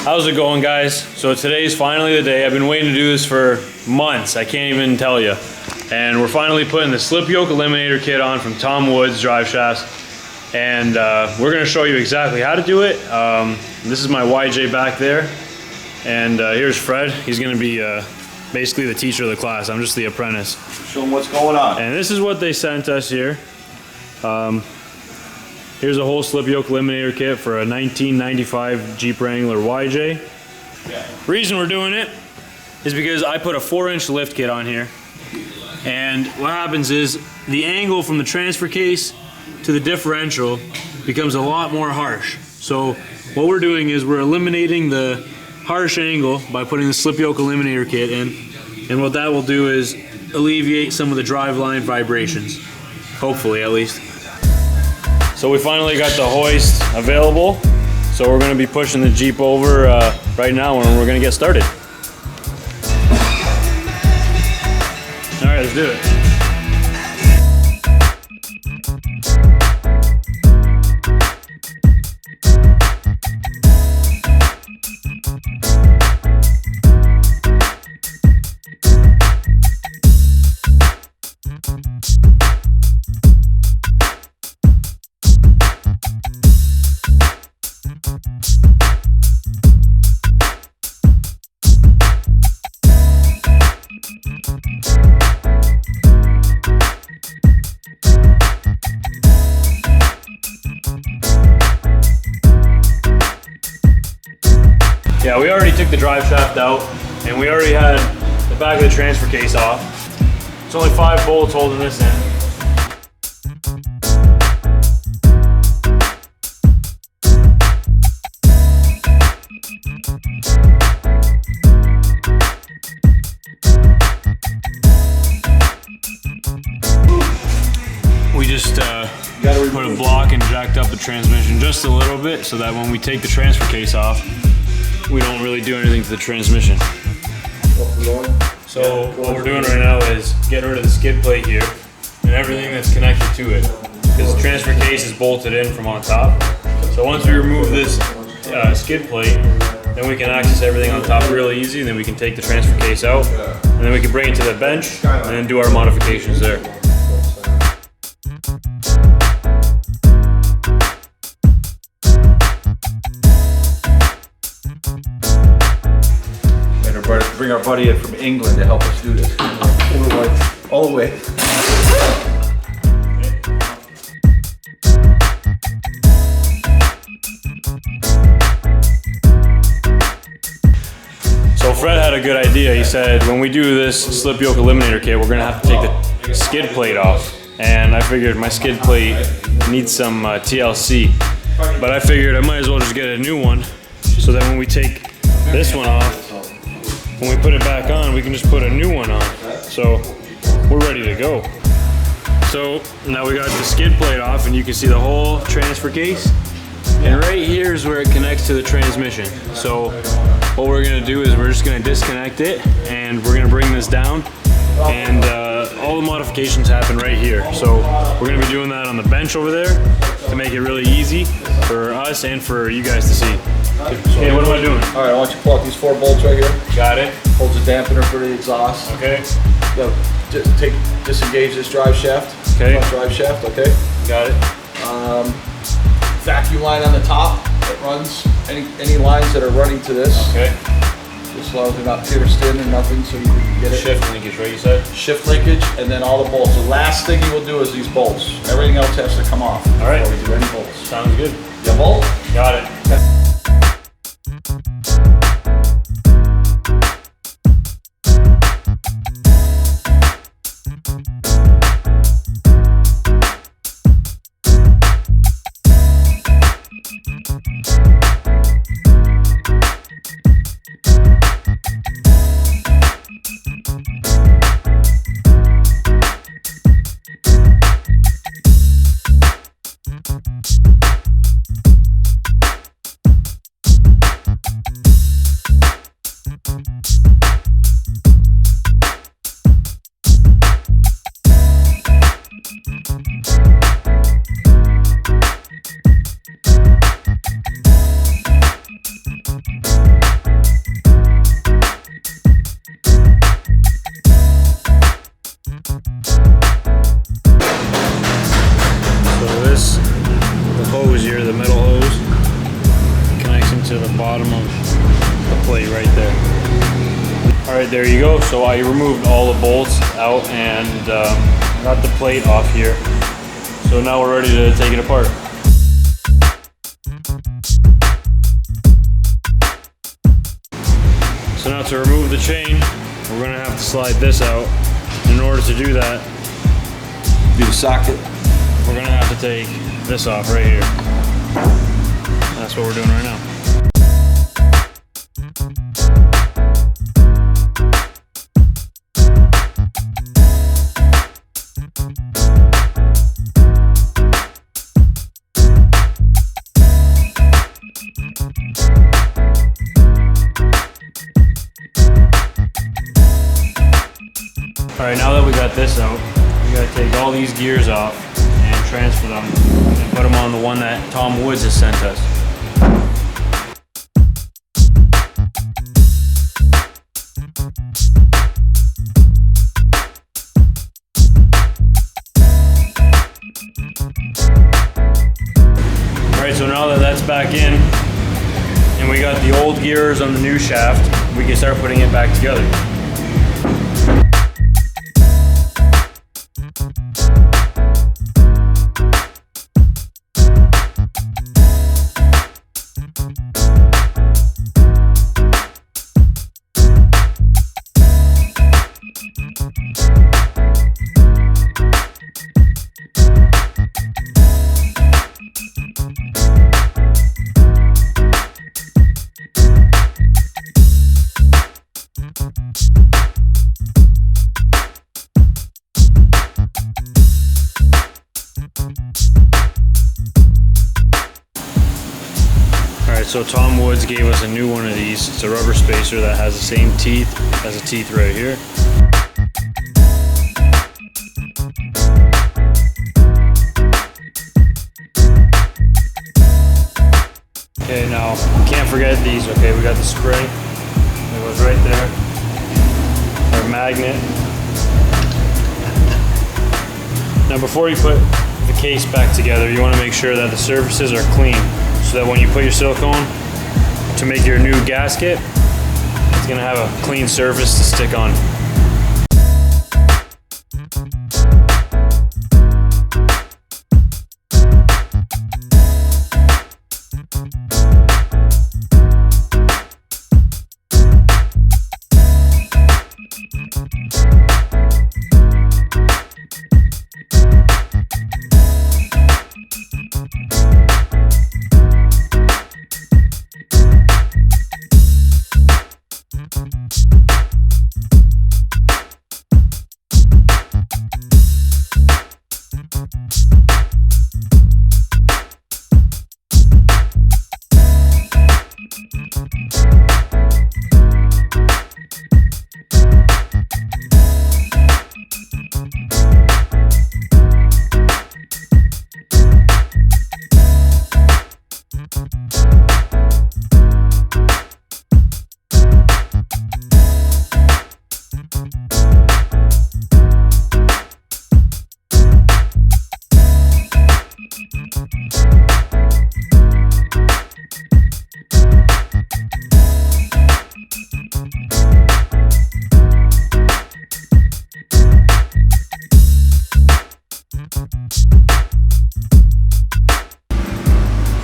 How's it going, guys? So today's finally the day. I've been waiting to do this for months. I can't even tell you. And we're finally putting the slip yoke eliminator kit on from Tom Wood's Driveshaft. And we're gonna show you exactly how to do it. This is my YJ back there. And here's Fred. He's gonna be basically the teacher of the class. I'm just the apprentice. Show them what's going on. And this is what they sent us here. Here's a whole slip yoke eliminator kit for a 1995 Jeep Wrangler YJ. Yeah. Reason we're doing it is because I put a 4-inch lift kit on here. And what happens is the angle from the transfer case to the differential becomes a lot more harsh. So what we're doing is we're eliminating the harsh angle by putting the slip yoke eliminator kit in. And what that will do is alleviate some of the driveline vibrations. Hopefully, at least. So we finally got the hoist available. So we're gonna be pushing the Jeep over right now and we're gonna get started. All right, let's do it. Yeah, we already took the drive shaft out and we already had the back of the transfer case off. It's only 5 bolts holding this in. We just put a block and jacked up the transmission just a little bit so that when we take the transfer case off, we don't really do anything to the transmission. So what we're doing right now is getting rid of the skid plate here and everything that's connected to it, because the transfer case is bolted in from on top. So once we remove this skid plate, then we can access everything on top really easy, and then we can take the transfer case out, and then we can bring it to the bench and then do our modifications there. Bring our buddy in from England to help us do this. All the way. So Fred had a good idea. He said, when we do this slip yoke eliminator kit, we're gonna have to take the skid plate off. And I figured my skid plate needs some TLC. But I figured I might as well just get a new one so that when we take this one off, when we put it back on, we can just put a new one on. So we're ready to go. So now we got the skid plate off and you can see the whole transfer case. And right here is where it connects to the transmission. So what we're gonna do is we're just gonna disconnect it and we're gonna bring this down, and all the modifications happen right here. So we're gonna be doing that on the bench over there to make it really easy for us and for you guys to see. Hey, what am I doing? All right, I want you to pull out these 4 bolts right here. Got it. Holds a dampener for the exhaust. Okay. Go. Disengage this drive shaft. Okay. Drive shaft. Okay. Got it. Vacuum line on the top that runs any lines that are running to this. Okay. Just as long as they're not pierced in or nothing, so you can get it. Shift linkage, right? You said. Shift linkage, and then all the bolts. The last thing you will do is these bolts. Everything else has to come off. All right. Before we do any bolts. Sounds good. You bolt? Got it. to the bottom of the plate right there. All right, there you go. So I removed all the bolts out and got the plate off here. So now we're ready to take it apart. So now to remove the chain, we're gonna have to slide this out. In order to do that, Do the socket. we're gonna have to take this off right here. That's what we're doing right now. All right, now that we got this out, we gotta take all these gears off and transfer them and put them on the one that Tom Woods has sent us. All right, so now that that's back in and we got the old gears on the new shaft, we can start putting it back together. Alright, so Tom Woods gave us a new one of these. It's a rubber spacer that has the same teeth as the teeth right here. Okay, now can't forget these. Okay, we got the spring. It goes right there. Our magnet. Now before you put the case back together, you want to make sure that the surfaces are clean, so that when you put your silicone to make your new gasket, it's going to have a clean surface to stick on.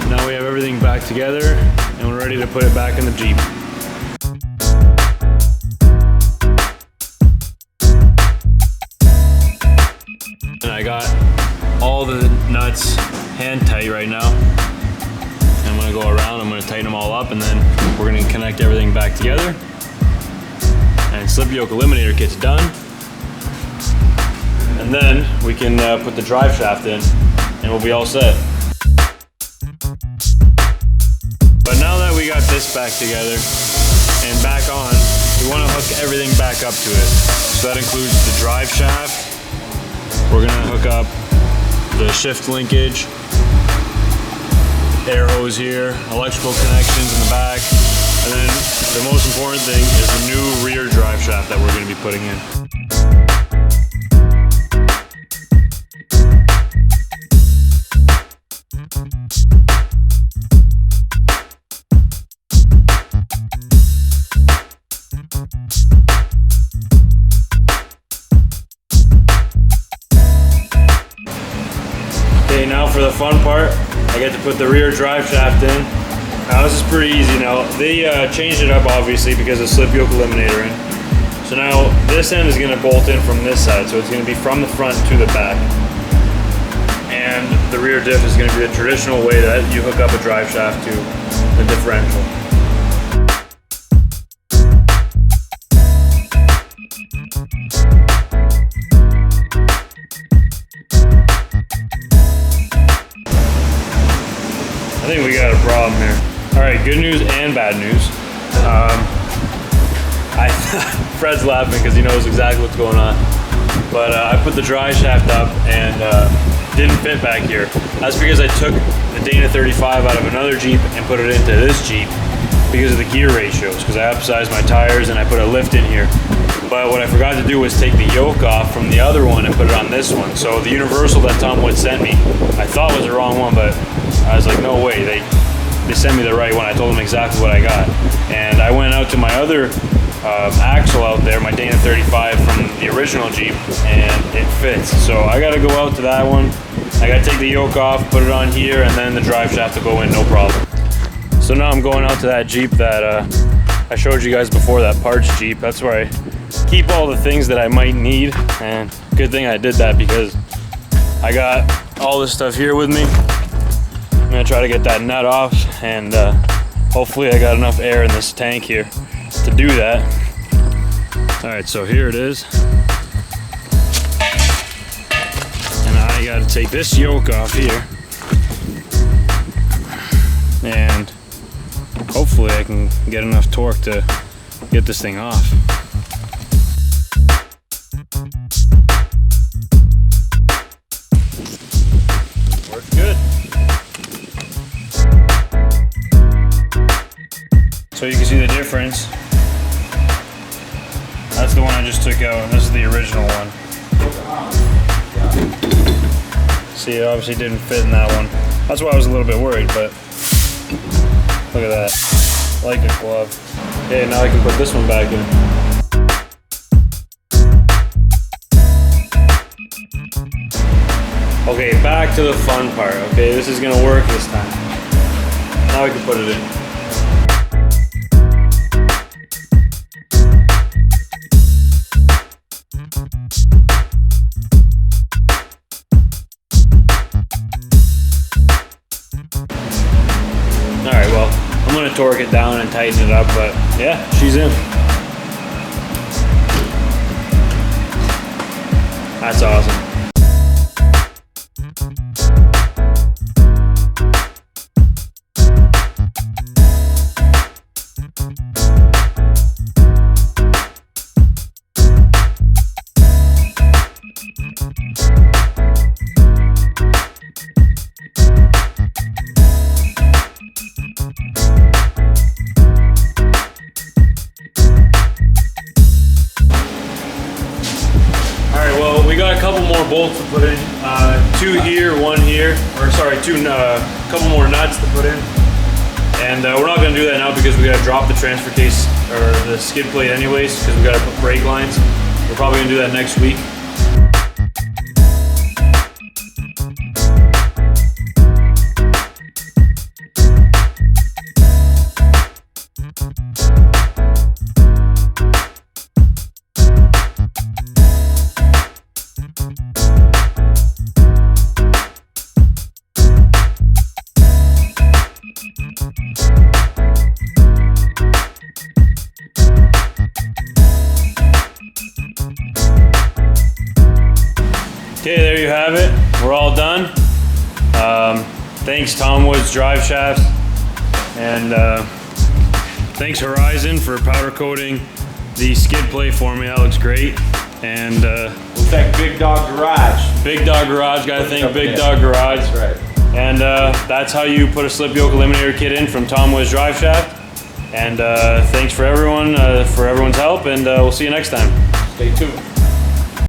Now we have everything back together and we're ready to put it back in the Jeep. And I got all the nuts hand tight right now. And I'm gonna go around, I'm gonna tighten them all up, and then we're gonna connect everything back together. And slip yoke eliminator kit's done. And then we can put the drive shaft in and we'll be all set. But now that we got this back together and back on, we want to hook everything back up to it. So that includes the drive shaft. We're going to hook up the shift linkage, air hose here, electrical connections in the back, and then the most important thing is the new rear drive shaft that we're going to be putting in. Okay, now for the fun part, I get to put the rear drive shaft in. Now this is pretty easy. Now they changed it up obviously because of slip yoke eliminator in. So now this end is going to bolt in from this side, so it's going to be from the front to the back. And the rear diff is going to be the traditional way that you hook up a drive shaft to the differential. I think we got a problem here. All right, good news and bad news. Fred's laughing because he knows exactly what's going on. But I put the drive shaft up and didn't fit back here. That's because I took the Dana 35 out of another Jeep and put it into this Jeep because of the gear ratios, because I upsized my tires and I put a lift in here. But what I forgot to do was take the yoke off from the other one and put it on this one. So the universal that Tom Wood sent me, I thought was the wrong one, but I was like, no way, they sent me the right one. I told them exactly what I got. And I went out to my other axle out there, my Dana 35 from the original Jeep, and it fits. So I gotta go out to that one. I gotta take the yoke off, put it on here, and then the drive shaft will go in, no problem. So now I'm going out to that Jeep that I showed you guys before, that parts Jeep. That's where I keep all the things that I might need, and good thing I did that because I got all this stuff here with me. I'm gonna try to get that nut off, and hopefully I got enough air in this tank here to do that. All right, so here it is. And I gotta take this yoke off here. And hopefully I can get enough torque to get this thing off. Works good. So you can see the difference. That's the one I just took out, and this is the original one. See, it obviously didn't fit in that one. That's why I was a little bit worried, but look at that. Like a glove. Okay, now I can put this one back in. Okay, back to the fun part. Okay, this is gonna work this time. Now I can put it in. Alright, well, I'm going to torque it down and tighten it up, but yeah, she's in. That's awesome. We got a couple more bolts to put in, two here, one here, or sorry, couple more nuts to put in. And we're not going to do that now because we got to drop the transfer case or the skid plate anyways, because we got to put brake lines. We're probably going to do that next week. Okay, there you have it. We're all done. Thanks Tom Wood's Driveshaft, and thanks Horizon for powder coating the skid plate for me. That looks great. And we'll thank Big Dog Garage. Big Dog Garage. Gotta thank Big Dog Garage. That's right. And that's how you put a slip yoke eliminator kit in from Tom Wood's Driveshaft. And thanks for everyone's help, and we'll see you next time. Stay tuned.